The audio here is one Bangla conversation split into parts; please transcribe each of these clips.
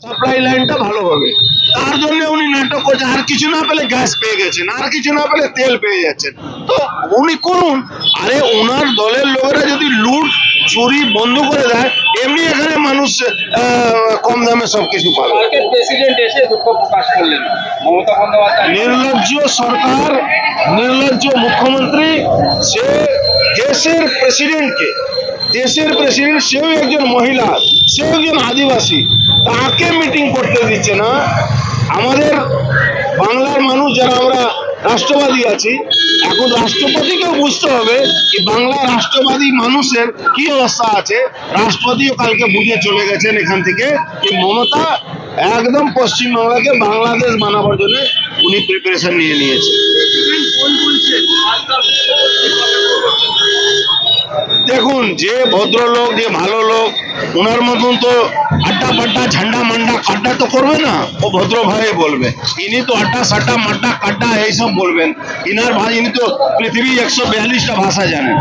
সাপ্লাই লাইনটা ভালো হবে, তার জন্য উনি নাটক করছে। আর কিছু না পেলে গ্যাস পেয়ে গেছেন, আর কিছু না পেলে তেল পেয়ে যাচ্ছেন, তো উনি করুন। আরে ওনার দলের লোকেরা যদি লুট চুরি বন্ধ করে দেয়, এমনি এখানে মানুষ কম দামে সবকিছু পাবে। প্রেসিডেন্ট এসে দুঃখ প্রকাশ করলেন, মমতা বন্দ্যোপাধ্যায় নির্লজ্জ সরকার, নির্লজ্জ মুখ্যমন্ত্রী, সে দেশের প্রেসিডেন্ট, সেও একজন মহিলা, সেও একজন আদিবাসী, তাকে মিটিং করতে দিচ্ছে না। আমাদের বাংলার মানুষ যারা আমরা রাষ্ট্রবাদী আছি, এখন রাষ্ট্রপতিকেও বুঝতে হবে কি বাংলা রাষ্ট্রবাদী মানুষের কি অবস্থা আছে। রাষ্ট্রপতিও কালকে বুঝে চলে গেছেন এখান থেকে কি মমতা একদম পশ্চিমবাংলাকে বাংলাদেশ বানাবার জন্য উনি প্রিপারেশন নিয়ে নিয়েছে। দেখুন, যে ভদ্রলোক, যে ভালো লোক, ওনার মতন তো আড্ডা পাড্ডা ঝান্ডা মান্ডা কাড্ডা তো করবে না, ও ভদ্র ভাবে বলবে। ইনি তো আড্ডা সাড্ডা মাড্ডা কাড্ডা এইসব বলবেন। ইনি তো পৃথিবী 142টা ভাষা জানেন।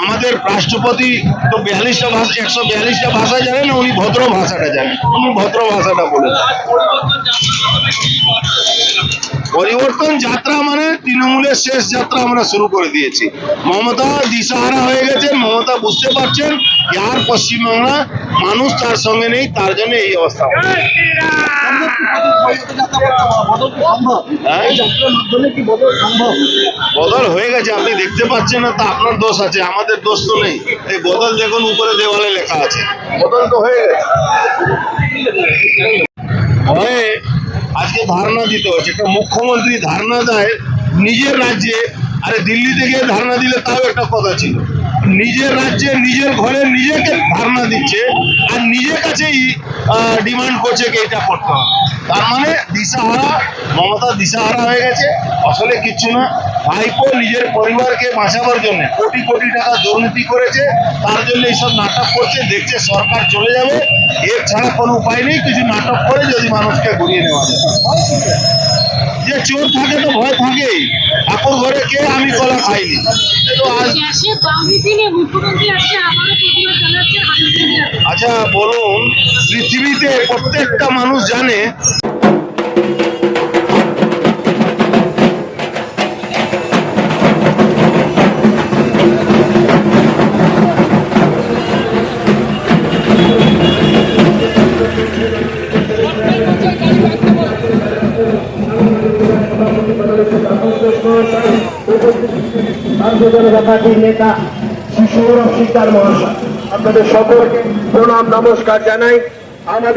আমাদের রাষ্ট্রপতি তো 42টা ভাষা, 142টা ভাষা জানেন না, উনি ভদ্র ভাষাটা জানেন, উনি ভদ্র ভাষাটা বলেন। পরিবর্তন যাত্রা মানে তৃণমূলের শেষ যাত্রা আমরা শুরু করে দিয়েছি। মমতা দিশাহারা হয়ে গেছেন, মমতা বুঝতে পারছেন আর পশ্চিমবাংলা মানুষ তার সঙ্গে নেই, তার জন্য এই অবস্থা। বদল হয়ে গেছে, আপনি দেখতে পাচ্ছেন না, তা আপনার দোষ আছে, আমাদের দোষ তো নেই। এই বদল দেখুন, উপরে দেওয়ালে লেখা আছে, বদল তো হয়ে গেছে। আজকে ধারণা দিতে হচ্ছে, একটা মুখ্যমন্ত্রী ধারণা দেয় নিজের রাজ্যে। আরে দিল্লি থেকে ধারণা দিলে তাও একটা কথা ছিল, নিজের রাজ্যে নিজের ঘরে নিজেকে ধারণা দিচ্ছে আর নিজের কাছেই ডিমান্ড করছে কি এটা করতে হবে। তার মানে দিশাহারা, মমতা দিশাহারা হয়ে গেছে, আসলে কিচ্ছু না। ভাইপো নিজের পরিবারকে বাঁচাবার জন্য কোটি কোটি টাকা দুর্নীতি করেছে, তার জন্য এইসব নাটক করছে, দেখছে সরকার চলে যাবে, এর ছাড়া কোনো উপায় নেই, কিছু নাটক করে যদি মানুষকে ঘুরিয়ে নেওয়া যায়। যে চোর থাকে তো ভয় থাকেই, ঠাকুর ঘরে কে আমি কলা খাইনি। আচ্ছা বলুন, পৃথিবীতে প্রত্যেকটা মানুষ জানে আন্তর্জাতিক নেতা শিশু সৌরভ শিকদার মহাশয়, আপনাদের সকলকে প্রণাম নমস্কার জানাই। আমাদের